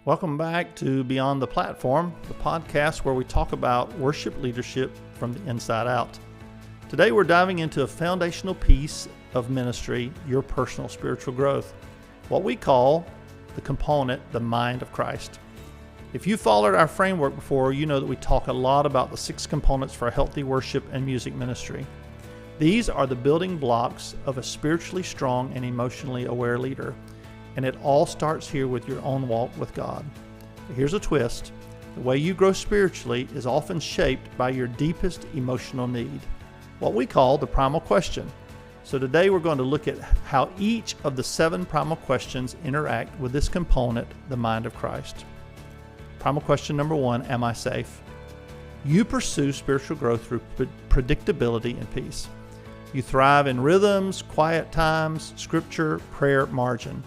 Welcome back to Beyond the Platform, the podcast where we talk about worship leadership from the inside out. Today we're diving into a foundational piece of ministry, your personal spiritual growth, what we call the component, the mind of Christ. If you followed our framework before, you know that we talk a lot about the 6 components for a healthy worship and music ministry. These are the building blocks of a spiritually strong and emotionally aware leader. And it all starts here with your own walk with God. But here's a twist. The way you grow spiritually is often shaped by your deepest emotional need, what we call the primal question. So today we're going to look at how each of the 7 primal questions interact with this component, the mind of Christ. Primal question number 1, am I safe? You pursue spiritual growth through predictability and peace. You thrive in rhythms, quiet times, scripture, prayer, margin.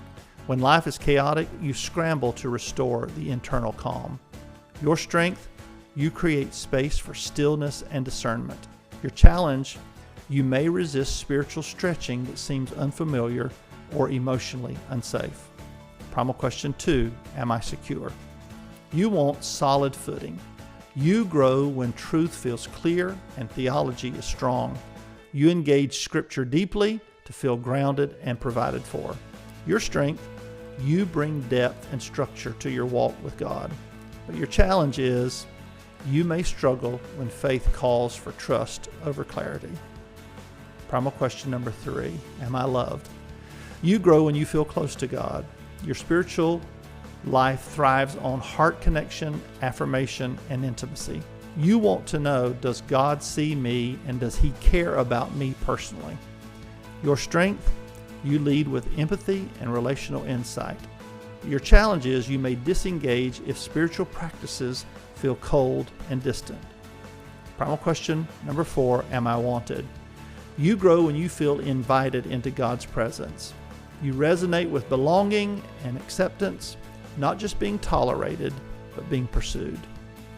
When life is chaotic, you scramble to restore the internal calm. Your strength, you create space for stillness and discernment. Your challenge, you may resist spiritual stretching that seems unfamiliar or emotionally unsafe. Primal question 2, am I secure? You want solid footing. You grow when truth feels clear and theology is strong. You engage scripture deeply to feel grounded and provided for. Your strength, you bring depth and structure to your walk with God. But your challenge is, you may struggle when faith calls for trust over clarity. Primal question number 3, am I loved? You grow when you feel close to God. Your spiritual life thrives on heart connection, affirmation, and intimacy. You want to know, does God see me and does He care about me personally? Your strength, you lead with empathy and relational insight. Your challenge is you may disengage if spiritual practices feel cold and distant. Primal question number 4, am I wanted? You grow when you feel invited into God's presence. You resonate with belonging and acceptance, not just being tolerated, but being pursued.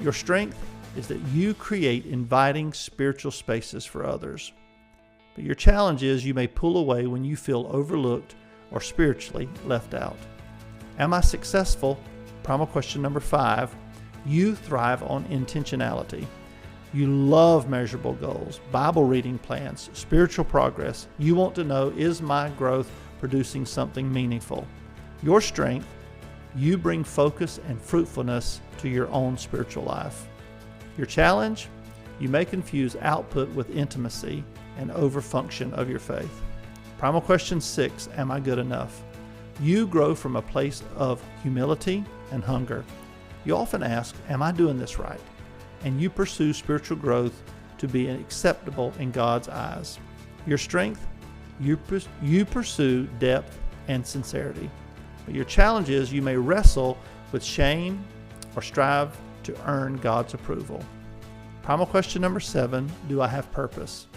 Your strength is that you create inviting spiritual spaces for others. But your challenge is you may pull away when you feel overlooked or spiritually left out. Am I successful? Primal question number 5. You thrive on intentionality. You love measurable goals, Bible reading plans, spiritual progress. You want to know, is my growth producing something meaningful? Your strength, you bring focus and fruitfulness to your own spiritual life. Your challenge, you may confuse output with intimacy and overfunction of your faith. Primal question 6, am I good enough? You grow from a place of humility and hunger. You often ask, am I doing this right? And you pursue spiritual growth to be acceptable in God's eyes. Your strength, you pursue depth and sincerity. But your challenge is you may wrestle with shame or strive to earn God's approval. Primal question number 7, do I have purpose?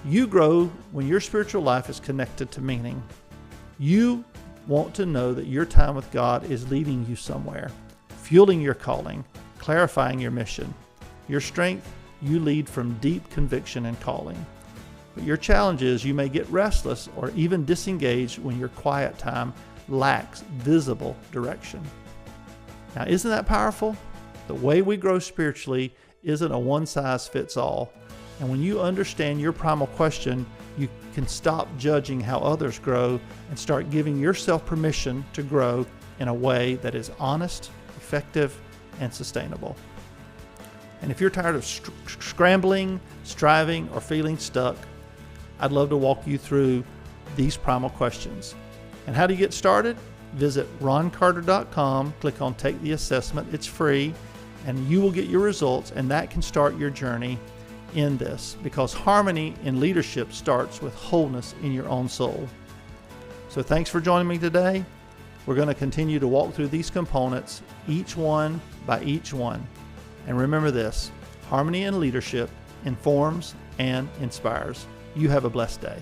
You grow when your spiritual life is connected to meaning. You want to know that your time with God is leading you somewhere, fueling your calling, clarifying your mission. Your strength, you lead from deep conviction and calling. But your challenge is you may get restless or even disengaged when your quiet time lacks visible direction. Now, isn't that powerful? The way we grow spiritually isn't a one-size-fits-all. And when you understand your primal question, you can stop judging how others grow and start giving yourself permission to grow in a way that is honest, effective, and sustainable. And if you're tired of scrambling, striving, or feeling stuck, I'd love to walk you through these primal questions. And how do you get started? Visit roncarter.com, click on Take the Assessment. It's free, and you will get your results, and that can start your journey in this, because harmony in leadership starts with wholeness in your own soul. So thanks for joining me today. We're going to continue to walk through these components, each one by each one. And remember this, harmony in leadership informs and inspires. You have a blessed day.